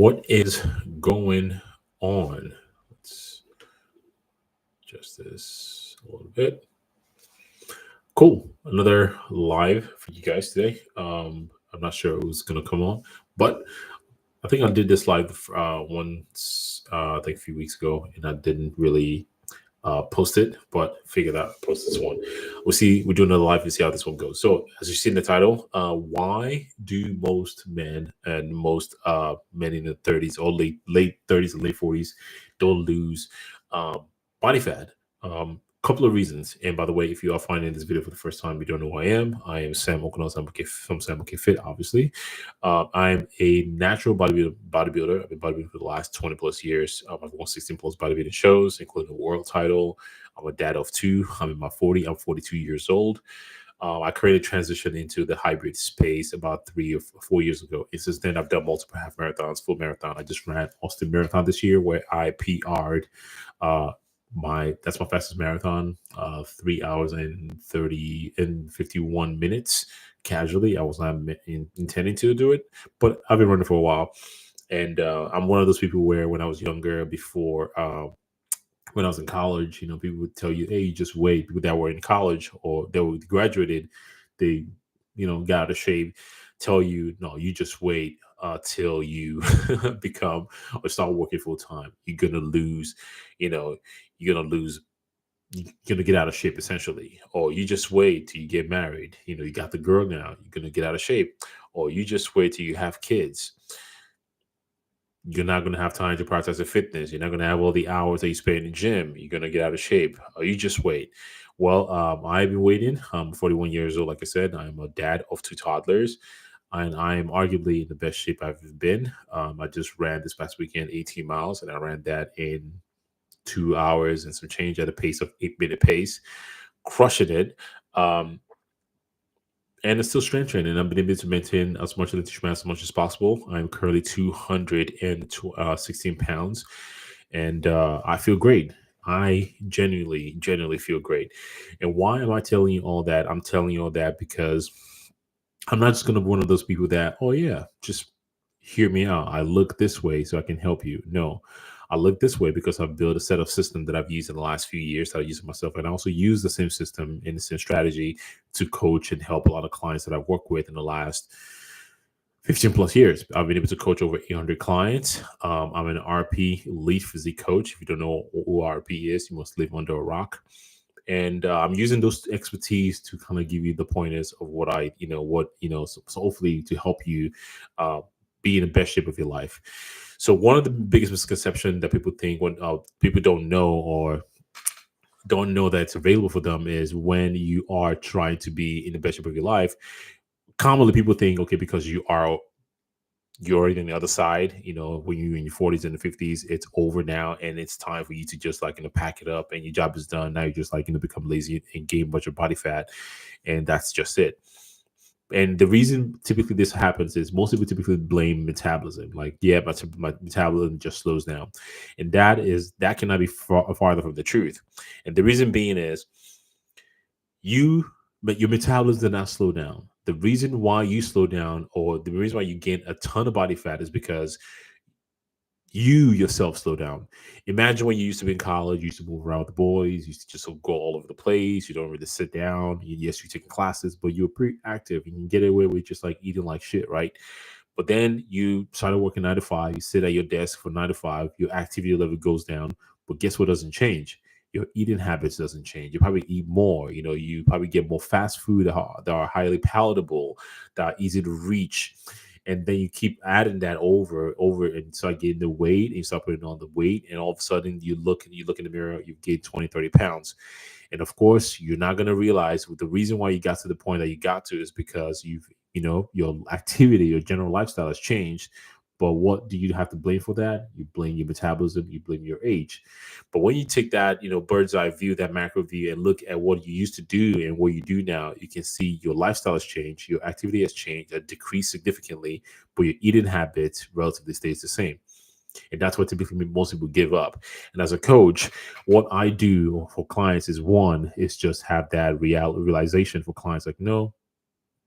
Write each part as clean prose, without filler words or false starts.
What is going on? Let's adjust this a little bit. Cool. Another live for you guys today. I'm not sure who's gonna come on, but I think I did this live once. I think a few weeks ago, and I didn't really post it, but figured out post this one. We'll do another live and see how this one goes. So, as you see in the title, why do most men and most men in the 30s or late 30s and late 40s don't lose um, body fat? Couple of reasons. And by the way, if you are finding this video for the first time, you don't know who I am. I am Sam Okuno from Sam OK Fit, obviously. I'm a natural bodybuilder. I've been bodybuilding for the last 20 plus years. I've won 16 plus bodybuilding shows, including a world title. I'm a dad of two. I'm in my 40. I'm 42 years old. I created transition into the hybrid space about 3 or 4 years ago. And since then, I've done multiple half marathons, full marathon. I just ran Austin Marathon this year where I PR'd that's my fastest marathon, 3 hours and 51 minutes casually. I was not intending to do it, but I've been running for a while. And I'm one of those people where when I was younger, before when I was in college, people would tell you, hey, you just wait. People that were in college or that were graduated, they, got out of shape, tell you, no, you just wait till you become or start working full time. You know, you're gonna lose. You're gonna get out of shape essentially, or you just wait till you get married. You got the girl now. You're gonna get out of shape, or you just wait till you have kids. You're not going to have time to practice the fitness. You're not going to have all the hours that you spend in the gym. You're going to get out of shape. Or you just wait. Well, I've been waiting. I'm 41 years old. Like I said, I'm a dad of two toddlers, and I am arguably in the best shape I've ever been. I just ran this past weekend 18 miles, and I ran that in 2 hours and some change at a pace of 8-minute pace, crushing it. Um, and it's still strength training. I've been able to maintain as much of the tissue mass as much as possible. I'm currently 216 pounds, and I feel great. I genuinely feel great. And why am I telling you all that? I'm telling you all that because I'm not just going to be one of those people that, oh, yeah, just hear me out. I look this way so I can help you. No, I look this way because I've built a set of system that I've used in the last few years that I use it myself. And I also use the same system and the same strategy to coach and help a lot of clients that I've worked with in the last 15 plus years. I've been able to coach over 800 clients. I'm an RP lead physique coach. If you don't know who RP is, you must live under a rock. And I'm using those expertise to kind of give you the pointers of what so hopefully to help you be in the best shape of your life. So one of the biggest misconceptions that people think when people don't know or don't know that it's available for them is when you are trying to be in the best shape of your life. Commonly, people think, okay, because you're already on the other side, when you're in your 40s and the 50s, it's over now. And it's time for you to just pack it up and your job is done. Now you're just become lazy and gain a bunch of body fat. And that's just it. And the reason typically this happens is most people typically blame metabolism. My metabolism just slows down. And that cannot be farther from the truth. And the reason being is but your metabolism did not slow down. The reason why you slow down or the reason why you gain a ton of body fat is because you yourself slow down. Imagine when you used to be in college, you used to move around with the boys, you used to just go all over the place. You don't really sit down. Yes, you're taking classes, but you're pretty active. You can get away with just eating like shit, right? But then you started working 9 to 5. You sit at your desk for 9 to 5. Your activity level goes down. But guess what doesn't change? Your eating habits doesn't change. You probably eat more. You probably get more fast food that are highly palatable, that are easy to reach. And then you keep adding that over and start getting the weight and you start putting on the weight. And all of a sudden you look in the mirror, you've gained 20, 30 pounds. And of course, you're not going to realize the reason why you got to the point that you got to is because your activity, your general lifestyle has changed. But what do you have to blame for that? You blame your metabolism, you blame your age. But when you take that, bird's eye view, that macro view, and look at what you used to do and what you do now, you can see your lifestyle has changed, your activity has changed, decreased significantly, but your eating habits relatively stays the same. And that's what typically most people give up. And as a coach, what I do for clients is just have that realization for clients no,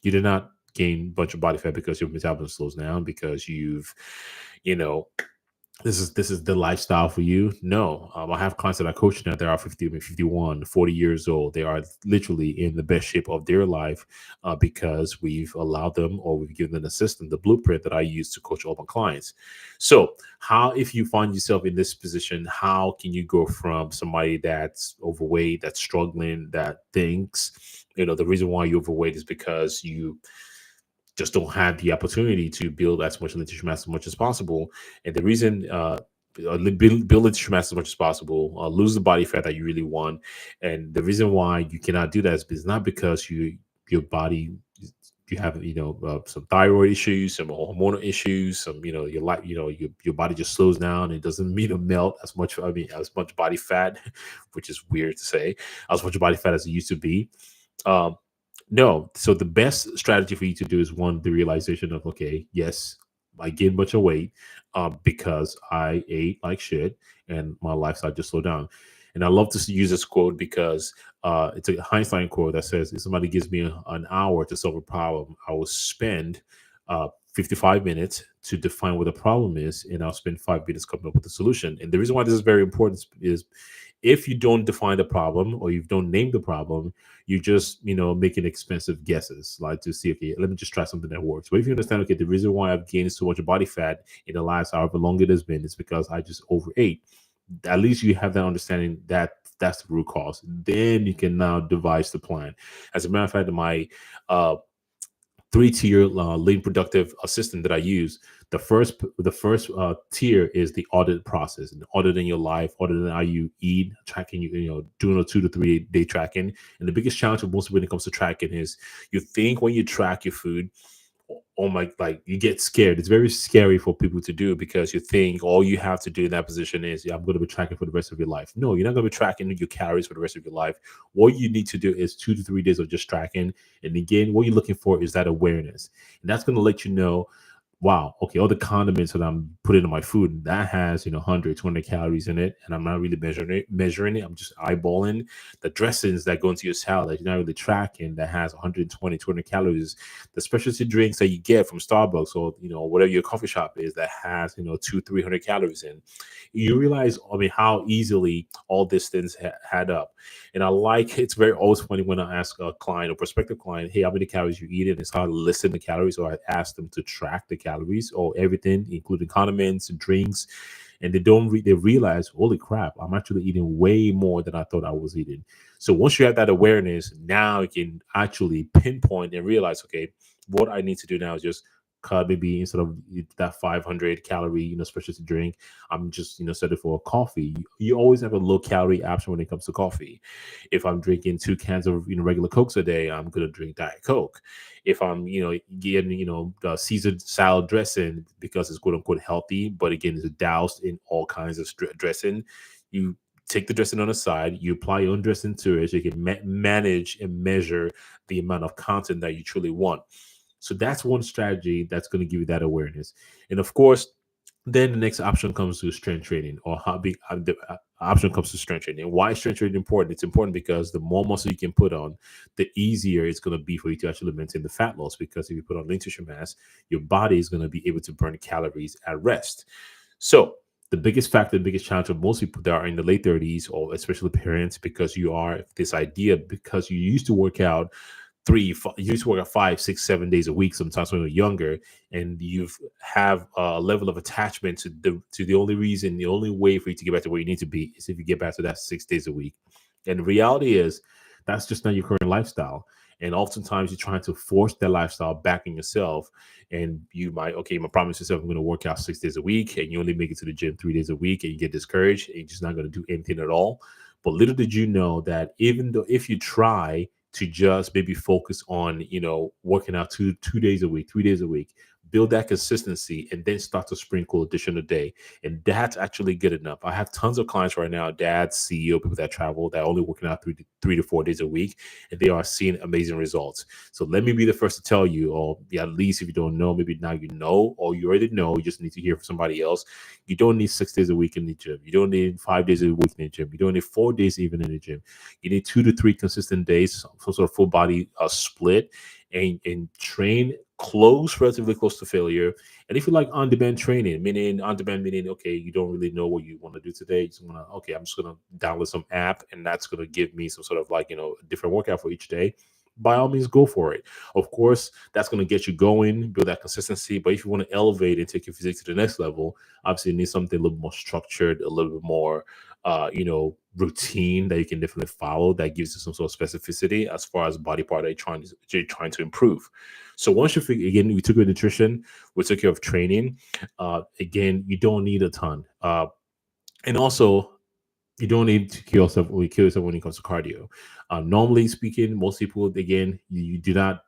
you did not gain a bunch of body fat because your metabolism slows down, because you've, you know, this is the lifestyle for you. No, I have clients that I coach now. They are 50, 51, 40 years old. They are literally in the best shape of their life, because we've allowed them, or we've given them the system, the blueprint that I use to coach all my clients. So how, if you find yourself in this position, how can you go from somebody that's overweight, that's struggling, that thinks, the reason why you're overweight is because you just don't have the opportunity to build as much literature mass as much as possible. And the reason, build literature mass as much as possible, lose the body fat that you really want. And the reason why you cannot do that is not because your body, you have, some thyroid issues, some hormonal issues, some, your life, your body just slows down. It doesn't mean to melt as much, as much body fat, which is weird to say, as much body fat as it used to be. Um, no. So the best strategy for you to do is, one, the realization of, okay, yes, I gained much of weight, because I ate like shit and my lifestyle just slowed down. And I love to use this quote because, it's a Einstein quote that says, if somebody gives me an hour to solve a problem, I will spend 55 minutes to define what the problem is, and I'll spend 5 minutes coming up with a solution. And the reason why this is very important is, if you don't define the problem, or you don't name the problem, you just, making expensive guesses, like to see, okay, let me just try something that works. But if you understand, okay, the reason why I've gained so much body fat in the last however long it has been is because I just overate. At least you have that understanding, that that's the root cause. Then you can now devise the plan. As a matter of fact, my uh, 3 tier lean productive system that I use. The first tier is the audit process, and auditing your life, auditing how you eat, tracking doing a 2 to 3 day tracking. And the biggest challenge of most when it comes to tracking is, you think when you track your food, oh my, like, you get scared. It's very scary for people to do, because you think all you have to do in that position is, yeah, I'm going to be tracking for the rest of your life. No, you're not going to be tracking your calories for the rest of your life. What you need to do is 2 to 3 days of just tracking. And again, what you're looking for is that awareness. And that's going to let you know, wow, okay, all the condiments that I'm putting in my food, that has, 100, 200 calories in it. And I'm not really measuring it. I'm just eyeballing the dressings that go into your salad that you're not really tracking, that has 120, 200 calories. The specialty drinks that you get from Starbucks, or, whatever your coffee shop is, that has, 300 calories in. You realize, how easily all these things add up. And it's very always funny when I ask a client or prospective client, hey, how many calories you eat? And it's hard to listen the calories, or I ask them to track the calories, or everything, including condiments, drinks. And they realize, holy crap, I'm actually eating way more than I thought I was eating. So once you have that awareness, now you can actually pinpoint and realize, okay, what I need to do now is just cut, maybe instead of that 500 calorie, specialty drink, I'm just, set it for a coffee. You always have a low calorie option when it comes to coffee. If I'm drinking 2 cans of, regular Cokes a day, I'm going to drink Diet Coke. If I'm, getting, the Caesar salad dressing because it's quote unquote healthy, but again, it's doused in all kinds of dressing, you take the dressing on the side, you apply your own dressing to it, so you can manage and measure the amount of content that you truly want. So that's one strategy that's going to give you that awareness. And of course, then the next option comes to strength training, or hobby. The option comes to strength training. Why is strength training important? It's important because the more muscle you can put on, the easier it's going to be for you to actually maintain the fat loss. Because if you put on lean tissue mass, your body is going to be able to burn calories at rest. So the biggest factor, the biggest challenge of most people that are in the late 30s, or especially parents, because you are this idea, because you used to work out you used to work out 5, 6, 7 days a week, sometimes when you're younger, and you have a level of attachment to the only way for you to get back to where you need to be is if you get back to that 6 days a week. And the reality is, that's just not your current lifestyle. And oftentimes you're trying to force that lifestyle back in yourself. And you might promise yourself, I'm going to work out 6 days a week, and you only make it to the gym 3 days a week, and you get discouraged, and you're just not going to do anything at all. But little did you know that, even though, if you try to just maybe focus on, working out two days a week, 3 days a week, build that consistency, and then start to sprinkle additional day. And that's actually good enough. I have tons of clients right now, dads, CEO, people that travel, that are only working out 3 to 4 days a week, and they are seeing amazing results. So let me be the first to tell you, or at least if you don't know, maybe now you know, or you already know, you just need to hear from somebody else. You don't need 6 days a week in the gym. You don't need 5 days a week in the gym. You don't need 4 days even in the gym. You need 2 to 3 consistent days, some sort of full body split, and train relatively close to failure. And if you like on-demand training, meaning on-demand meaning, okay, you don't really know what you want to do today. You just want to, okay, I'm just going to download some app and that's going to give me some sort of like, a different workout for each day. By all means, go for it. Of course, that's going to get you going, build that consistency. But if you want to elevate and take your physique to the next level, obviously you need something a little more structured, a little bit more, routine that you can definitely follow that gives you some sort of specificity as far as body part that you're trying to improve. So once you figure, again, we took care of nutrition, we took care of training. Again, you don't need a ton. And also, you don't need to kill yourself when it comes to cardio. Normally speaking, most people, again, you do not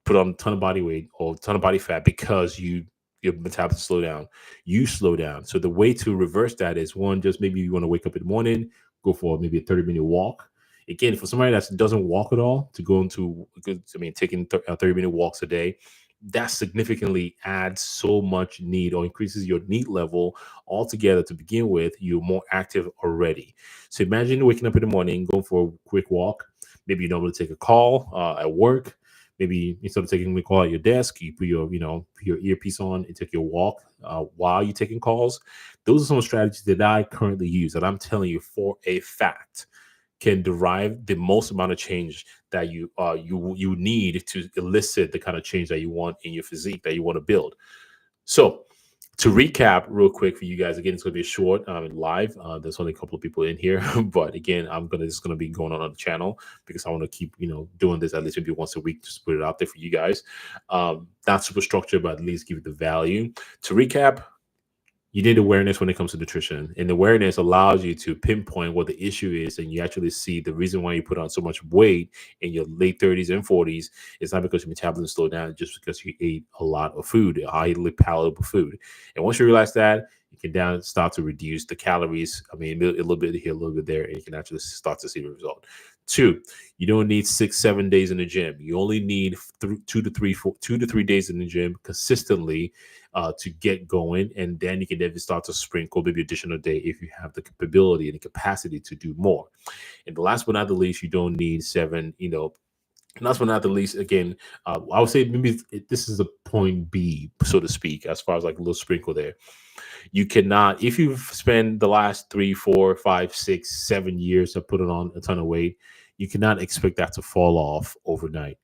put on a ton of body weight or a ton of body fat because your metabolism slow down. You slow down. So the way to reverse that is, one, just maybe you want to wake up in the morning, go for maybe a 30-minute walk. Again, for somebody that doesn't walk at all, to go into, taking 30-minute walks a day, that significantly adds so much need or increases your need level altogether. To begin with, you're more active already. So imagine waking up in the morning, going for a quick walk. Maybe you normally take a call at work. Maybe instead of taking a call at your desk, you put your earpiece on and take your walk while you're taking calls. Those are some strategies that I currently use that I'm telling you for a fact can derive the most amount of change that you need to elicit the kind of change that you want in your physique that you want to build. So to recap real quick for you guys, again, it's going to be a short live. There's only a couple of people in here, but again, just going to be going on the channel because I want to keep doing this at least maybe once a week, just put it out there for you guys. Not super structured, but at least give it the value. To recap, you need awareness when it comes to nutrition, and awareness allows you to pinpoint what the issue is, and you actually see the reason why you put on so much weight in your late 30s and 40s. It's not because your metabolism slowed down, just because you ate a lot of food, highly palatable food. And once you realize that, you can start to reduce the calories. A little bit here, a little bit there, and you can actually start to see the result. Two, you don't need 6-7 days in the gym. You only need 2 to 3 days in the gym consistently to get going, and then you can then start to sprinkle maybe additional day if you have the capability and the capacity to do more. And the last but not the least, you don't need seven. Last but not the least, again, I would say maybe this is a point B, so to speak, as far as like a little sprinkle there. You cannot, if you've spent the last 3, 4, 5, 6, 7 years of putting on a ton of weight, you cannot expect that to fall off overnight.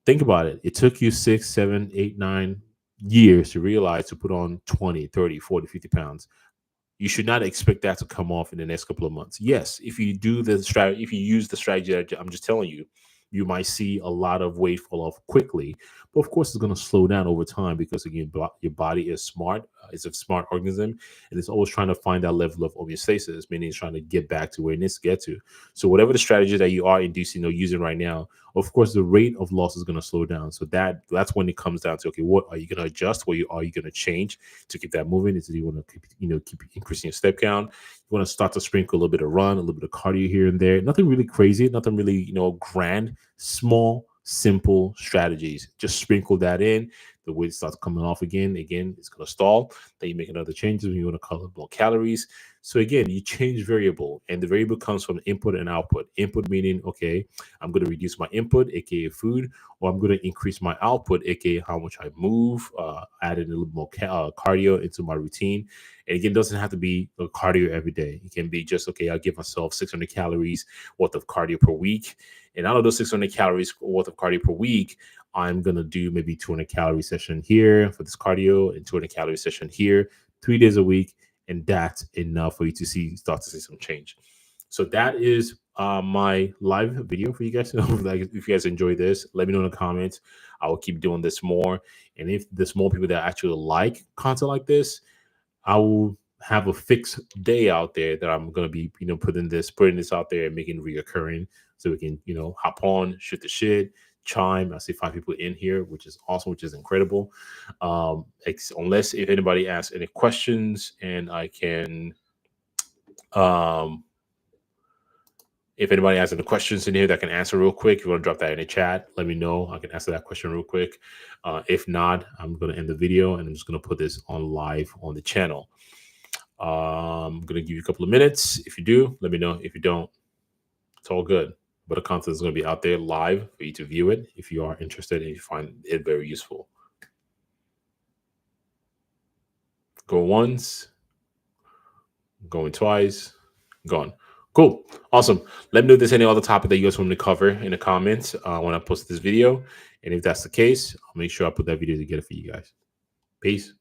Think about it. It took you 6, 7, 8, 9 years to realize to put on 20, 30, 40, 50 pounds. You should not expect that to come off in the next couple of months. Yes, if you do the strategy, if you use the strategy that I'm just telling you, you might see a lot of weight fall off quickly. But of course, it's going to slow down over time because, again, your body is smart. It's a smart organism, and it's always trying to find that level of homeostasis, meaning it's trying to get back to where it needs to get to. So whatever the strategy that you are inducing or using right now, of course, the rate of loss is going to slow down. So that's when it comes down to, okay, what are you going to adjust? What are you going to change to keep that moving? Is it you want to keep increasing your step count? You want to start to sprinkle a little bit of run, a little bit of cardio here and there. Nothing really crazy, nothing really grand. Small, simple strategies. Just sprinkle that in. The weight starts coming off again. Again, it's going to stall. Then you make another changes when you want to cut more calories. So again, you change variable, and the variable comes from input and output. Input meaning, okay, I'm going to reduce my input, aka food, or I'm going to increase my output, aka how much I move, adding a little more cardio into my routine. And again, it doesn't have to be a cardio every day. It can be just, okay, I'll give myself 600 calories worth of cardio per week. And out of those 600 calories worth of cardio per week, I'm going to do maybe 200 calorie session here for this cardio and 200 calorie session here, 3 days a week. And that's enough for you to start to see some change. So that is my live video for you guys. If you guys enjoy this, let me know in the comments. I will keep doing this more. And if there's more people that actually like content like this, I will have a fixed day out there that I'm going to be, putting this out there and making it reoccurring so we can, hop on, shoot the shit, chime. I see 5 people in here, which is awesome, which is incredible. Unless if anybody asks any questions, and I can, if anybody has any questions in here that I can answer real quick, if you want to drop that in the chat, let me know. I can answer that question real quick. If not, I'm going to end the video and I'm just going to put this on live on the channel. I'm going to give you a couple of minutes. If you do, let me know. If you don't, it's all good. But the content is going to be out there live for you to view it if you are interested and you find it very useful. Go once, going twice, gone. Cool. Awesome. Let me know if there's any other topic that you guys want me to cover in the comments when I post this video. And if that's the case, I'll make sure I put that video together for you guys. Peace.